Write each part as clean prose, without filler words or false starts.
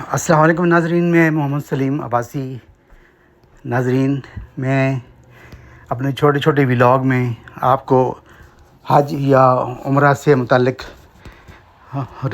السلام علیکم ناظرین، میں محمد سلیم عباسی۔ ناظرین، میں اپنے چھوٹے چھوٹے ولاگ میں آپ کو حج یا عمرہ سے متعلق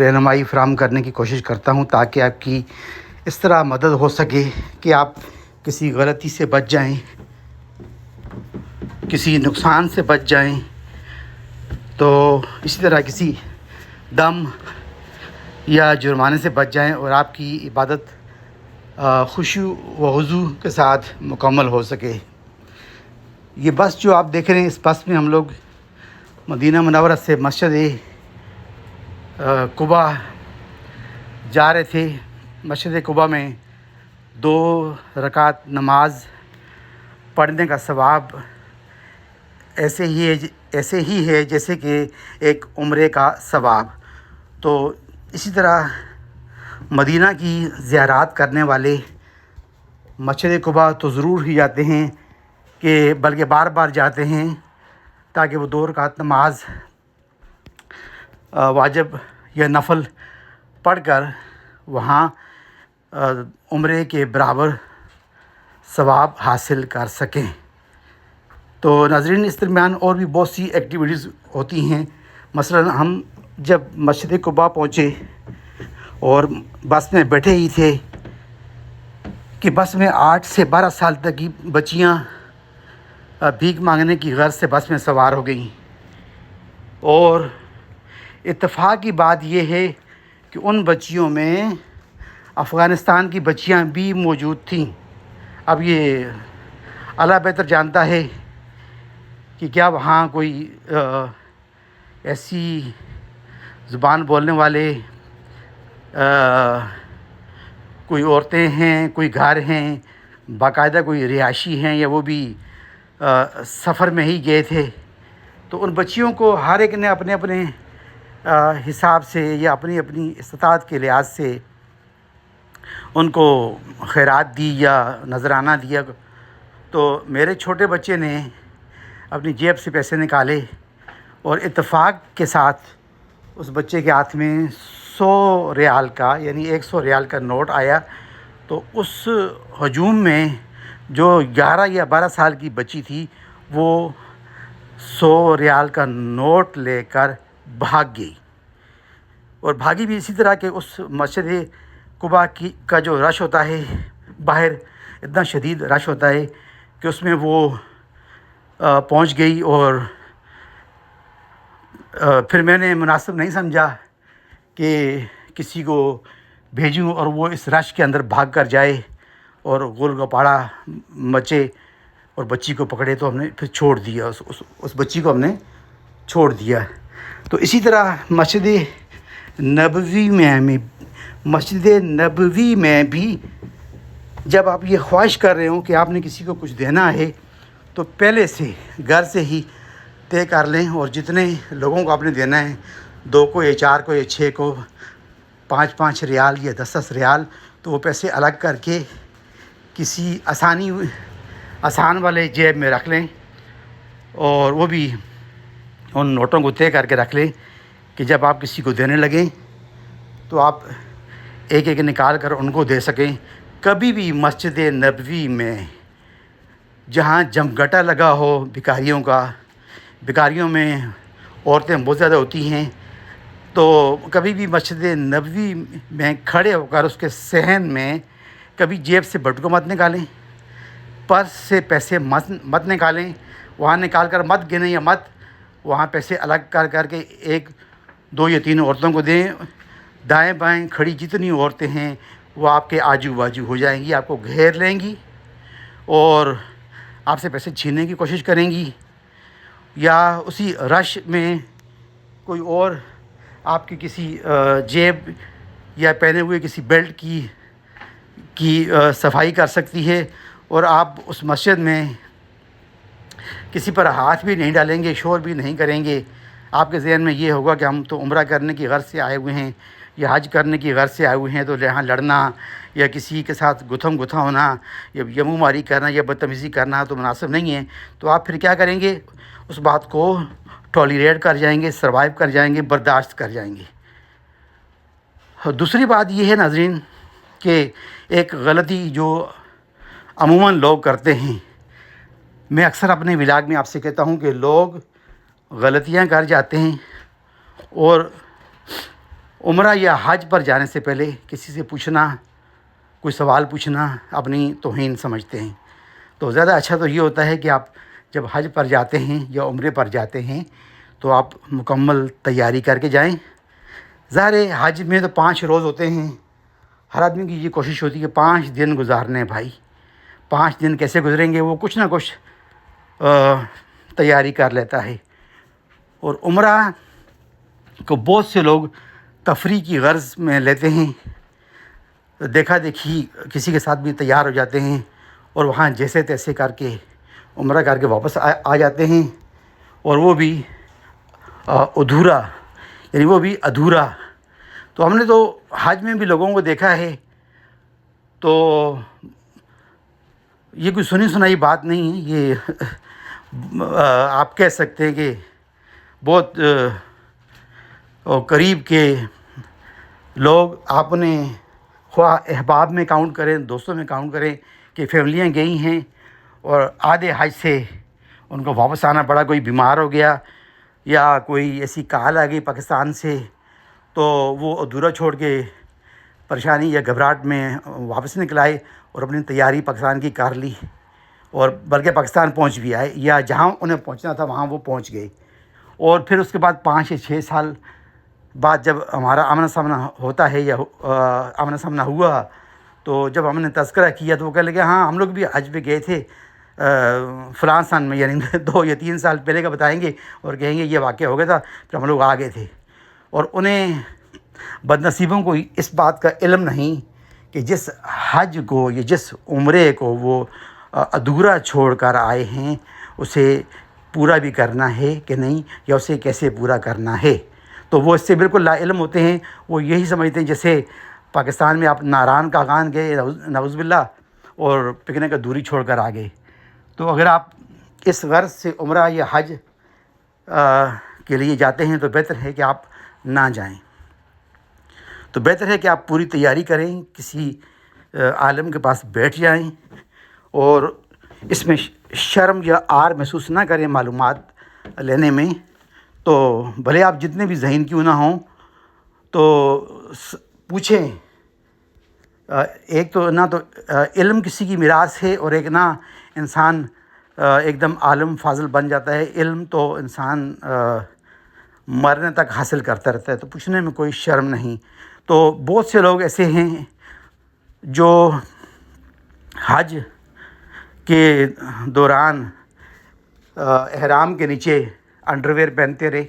رہنمائی فراہم کرنے کی کوشش کرتا ہوں تاکہ آپ کی اس طرح مدد ہو سکے کہ آپ کسی غلطی سے بچ جائیں، کسی نقصان سے بچ جائیں، تو اسی طرح کسی دم یا جرمانے سے بچ جائیں اور آپ کی عبادت خشوع و خضوع کے ساتھ مکمل ہو سکے۔ یہ بس جو آپ دیکھ رہے ہیں، اس بس میں ہم لوگ مدینہ منورہ سے مسجد قباء جا رہے تھے۔ مسجد قباء میں 2 رکعت نماز پڑھنے کا ثواب ایسے ہی ہے جیسے کہ ایک عمرے کا ثواب۔ تو اسی طرح مدینہ کی زیارات کرنے والے مسجد قباء تو ضرور ہی جاتے ہیں، کہ بلکہ بار بار جاتے ہیں تاکہ وہ 2 رکعت نماز واجب یا نفل پڑھ کر وہاں عمرے کے برابر ثواب حاصل کر سکیں۔ تو ناظرین، اس درمیان اور بھی بہت سی ایکٹیویٹیز ہوتی ہیں۔ مثلا ہم جب مسجد قباء پہنچے اور بس میں بیٹھے ہی تھے کہ بس میں 8 سے 12 سال تک کی بچیاں بھیک مانگنے کی غرض سے بس میں سوار ہو گئیں، اور اتفاق کی بات یہ ہے کہ ان بچیوں میں افغانستان کی بچیاں بھی موجود تھیں۔ اب یہ اللہ بہتر جانتا ہے کہ کیا وہاں کوئی ایسی زبان بولنے والے کوئی عورتیں ہیں، کوئی گھر ہیں، باقاعدہ کوئی رہائشی ہیں، یا وہ بھی سفر میں ہی گئے تھے۔ تو ان بچیوں کو ہر ایک نے اپنے اپنے حساب سے یا اپنی اپنی استطاعت کے لحاظ سے ان کو خیرات دی یا نذرانہ دیا۔ تو میرے چھوٹے بچے نے اپنی جیب سے پیسے نکالے، اور اتفاق کے ساتھ اس بچے کے ہاتھ میں 100 ریال کا یعنی 100 ریال کا نوٹ آیا۔ تو اس ہجوم میں جو 11 یا 12 سال کی بچی تھی، وہ 100 ریال کا نوٹ لے کر بھاگ گئی، اور بھاگی بھی اسی طرح کہ اس مسجد قباء کا جو رش ہوتا ہے باہر، اتنا شدید رش ہوتا ہے کہ اس میں وہ پہنچ گئی۔ اور پھر میں نے مناسب نہیں سمجھا کہ کسی کو بھیجوں اور وہ اس رش کے اندر بھاگ کر جائے اور غل گپاڑا مچے اور بچی کو پکڑے، تو ہم نے پھر چھوڑ دیا، اس بچی کو ہم نے چھوڑ دیا۔ تو اسی طرح مسجد نبوی میں بھی جب آپ یہ خواہش کر رہے ہوں کہ آپ نے کسی کو کچھ دینا ہے، تو پہلے سے گھر سے ہی طے کر لیں، اور جتنے لوگوں کو آپ نے دینا ہے، 2 کو یا 4 کو یا 6 کو 5 ریال یا 10 ریال، تو وہ پیسے الگ کر کے کسی آسان والے جیب میں رکھ لیں، اور وہ بھی ان نوٹوں کو طے کر کے رکھ لیں کہ جب آپ کسی کو دینے لگیں تو آپ ایک ایک نکال کر ان کو دے سکیں۔ کبھی بھی مسجد نبوی میں جہاں جمگٹا لگا ہو بھکاریوں میں عورتیں بہت زیادہ ہوتی ہیں، تو کبھی بھی مسجد نبوی میں کھڑے ہو کر اس کے صحن میں کبھی جیب سے بٹوہ مت نکالیں، پرس سے پیسے مت نکالیں، وہاں نکال کر مت گنیں، یا وہاں پیسے الگ کر کے 1 2 یا 3 عورتوں کو دیں۔ دائیں بائیں کھڑی جتنی عورتیں ہیں وہ آپ کے آجو باجو ہو جائیں گی، آپ کو گھیر لیں گی اور آپ سے پیسے چھیننے کی کوشش کریں گی، یا اسی رش میں کوئی اور آپ کی کسی جیب یا پہنے ہوئے کسی بیلٹ کی صفائی کر سکتی ہے، اور آپ اس مسجد میں کسی پر ہاتھ بھی نہیں ڈالیں گے، شور بھی نہیں کریں گے۔ آپ کے ذہن میں یہ ہوگا کہ ہم تو عمرہ کرنے کی غرض سے آئے ہوئے ہیں یا حج کرنے کی غرض سے آئے ہوئے ہیں، تو یہاں لڑنا یا کسی کے ساتھ گتھم گتھا ہونا یا یمو ماری کرنا یا بدتمیزی کرنا تو مناسب نہیں ہے۔ تو آپ پھر کیا کریں گے؟ اس بات کو ٹالیریٹ کر جائیں گے، سروائیو کر جائیں گے، برداشت کر جائیں گے۔ دوسری بات یہ ہے ناظرین کہ ایک غلطی جو عموماً لوگ کرتے ہیں، میں اکثر اپنے ولاگ میں آپ سے کہتا ہوں کہ لوگ غلطیاں کر جاتے ہیں اور عمرہ یا حج پر جانے سے پہلے کسی سے پوچھنا، کوئی سوال پوچھنا اپنی توہین سمجھتے ہیں۔ تو زیادہ اچھا تو یہ ہوتا ہے کہ آپ جب حج پر جاتے ہیں یا عمرے پر جاتے ہیں تو آپ مکمل تیاری کر کے جائیں۔ ظاہر ہے حج میں تو 5 روز ہوتے ہیں، ہر آدمی کی یہ کوشش ہوتی ہے کہ 5 دن گزارنے ہیں بھائی، 5 دن کیسے گزریں گے، وہ کچھ نہ کچھ تیاری کر لیتا ہے۔ اور عمرہ کو بہت سے لوگ تفریح کی غرض میں لیتے ہیں، دیکھا دیکھی کسی کے ساتھ بھی تیار ہو جاتے ہیں اور وہاں جیسے تیسے کر کے عمرہ کر کے واپس آ جاتے ہیں، اور وہ بھی ادھورا، یعنی وہ بھی ادھورا۔ تو ہم نے تو حج میں بھی لوگوں کو دیکھا ہے، تو یہ کوئی سنی سنائی بات نہیں ہے، یہ آپ کہہ سکتے ہیں کہ بہت قریب کے لوگ آپ نے خواہ احباب میں کاؤنٹ کریں، دوستوں میں کاؤنٹ کریں کہ فیملیاں گئی ہیں اور آدھے حج سے ان کو واپس آنا پڑا، کوئی بیمار ہو گیا یا کوئی ایسی کال آ گئی پاکستان سے تو وہ ادھورا چھوڑ کے پریشانی یا گھبراہٹ میں واپس نکل آئے اور اپنی تیاری پاکستان کی کر لی، اور بلکہ پاکستان پہنچ بھی آئے یا جہاں انہیں پہنچنا تھا وہاں وہ پہنچ گئے۔ اور پھر اس کے بعد 5 یا 6 سال بعد جب ہمارا آمنا سامنا ہوتا ہے یا آمنا سامنا ہوا، تو جب ہم نے تذکرہ کیا تو وہ کہنے لگے ہاں ہم لوگ بھی حج پہ گئے تھے فلاں سن میں، یعنی 2 یا 3 سال پہلے کا بتائیں گے اور کہیں گے یہ واقعہ ہو گیا تھا پھر ہم لوگ آ گئے تھے۔ اور انہیں بد نصیبوں کو اس بات کا علم نہیں کہ جس حج کو یا جس عمرے کو وہ ادھورا چھوڑ کر آئے ہیں اسے پورا بھی کرنا ہے کہ نہیں، یا اسے کیسے پورا کرنا ہے۔ تو وہ اس سے بالکل لا علم ہوتے ہیں، وہ یہی سمجھتے ہیں جیسے پاکستان میں آپ ناران کاغان گئے نعوذ باللہ اور پکنک کا دوری چھوڑ کر آ گئے۔ تو اگر آپ اس غرض سے عمرہ یا حج کے لیے جاتے ہیں تو بہتر ہے کہ آپ نہ جائیں، تو بہتر ہے کہ آپ پوری تیاری کریں، کسی عالم کے پاس بیٹھ جائیں اور اس میں شرم یا آر محسوس نہ کریں معلومات لینے میں۔ تو بھلے آپ جتنے بھی ذہین کیوں نہ ہوں تو پوچھیں، ایک تو نہ تو علم کسی کی میراث ہے اور ایک نہ انسان ایک دم عالم فاضل بن جاتا ہے، علم تو انسان مرنے تک حاصل کرتا رہتا ہے، تو پوچھنے میں کوئی شرم نہیں۔ تو بہت سے لوگ ایسے ہیں جو حج کے دوران احرام کے نیچے انڈر ویئر پہنتے رہے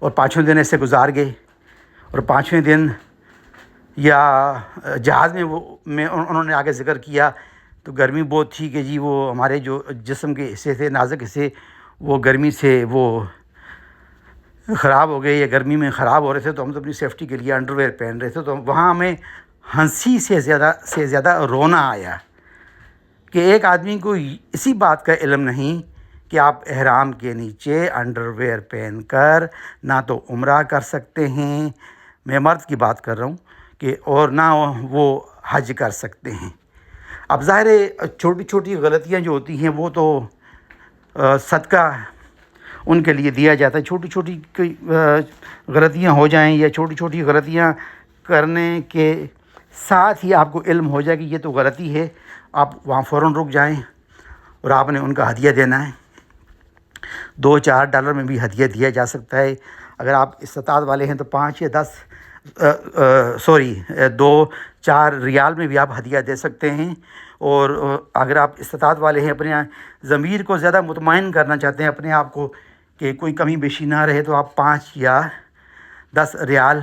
اور 5ویں دن ایسے گزار گئے، اور 5ویں دن یا جہاز میں انہوں نے آگے ذکر کیا تو گرمی بہت تھی کہ جی وہ ہمارے جو جسم کے حصے تھے، نازک حصے، وہ گرمی سے وہ خراب ہو گئے یا گرمی میں خراب ہو رہے تھے، تو ہم تو اپنی سیفٹی کے لیے انڈر ویئر پہن رہے تھے۔ تو وہاں ہمیں ہنسی سے زیادہ رونا آیا کہ ایک آدمی کو اسی بات کا علم نہیں کہ آپ احرام کے نیچے انڈر ویئر پہن کر نہ تو عمرہ کر سکتے ہیں، میں مرد کی بات کر رہا ہوں، کہ اور نہ وہ حج کر سکتے ہیں۔ اب ظاہر ہے چھوٹی چھوٹی غلطیاں جو ہوتی ہیں وہ تو صدقہ ان کے لیے دیا جاتا ہے، چھوٹی چھوٹی کوئی غلطیاں ہو جائیں یا چھوٹی چھوٹی غلطیاں کرنے کے ساتھ ہی آپ کو علم ہو جائے کہ یہ تو غلطی ہے، آپ وہاں فوراً رک جائیں اور آپ نے ان کا ہدیہ دینا ہے۔ $2-4 میں بھی ہدیہ دیا جا سکتا ہے، اگر آپ استطاعت والے ہیں تو 5 یا 10 2-4 ریال میں بھی آپ ہدیہ دے سکتے ہیں، اور اگر آپ استطاعت والے ہیں، اپنے ضمیر کو زیادہ مطمئن کرنا چاہتے ہیں اپنے آپ کو کہ کوئی کمی بیشی نہ رہے، تو آپ 5 یا 10 ریال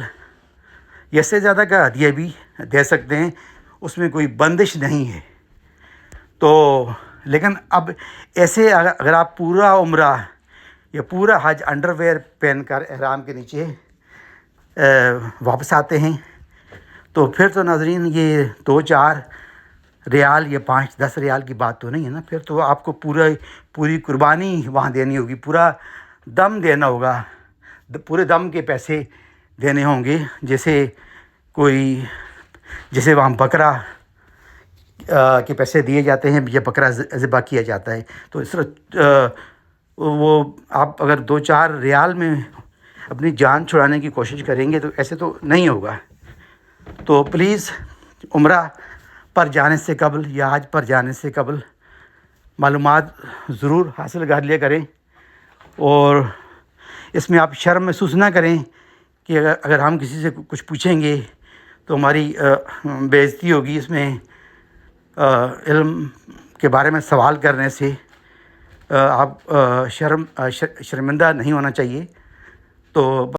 یا اس سے زیادہ کا ہدیہ بھی دے سکتے ہیں، اس میں کوئی بندش نہیں ہے۔ تو لیکن اب ایسے اگر آپ پورا عمرہ یا پورا حج انڈر ویئر پہن کر احرام کے نیچے واپس آتے ہیں تو پھر تو ناظرین یہ 2-4 ریال یا 5-10 ریال کی بات تو نہیں ہے نا، پھر تو آپ کو پوری قربانی وہاں دینی ہوگی، پورا دم دینا ہوگا، پورے دم کے پیسے دینے ہوں گے، جیسے کوئی جیسے وہاں بکرا کے پیسے دیے جاتے ہیں یا بکرا ذبح کیا جاتا ہے، تو اس طرح وہ آپ اگر 2-4 ریال میں اپنی جان چھڑانے کی کوشش کریں گے تو ایسے تو نہیں ہوگا. تو پلیز عمرہ پر جانے سے قبل یا حج پر جانے سے قبل معلومات ضرور حاصل کر لیا کریں، اور اس میں آپ شرم محسوس نہ کریں کہ اگر ہم کسی سے کچھ پوچھیں گے تو ہماری بے عزتی ہوگی. اس میں علم کے بارے میں سوال کرنے سے آپ شرمندہ نہیں ہونا چاہیے. تو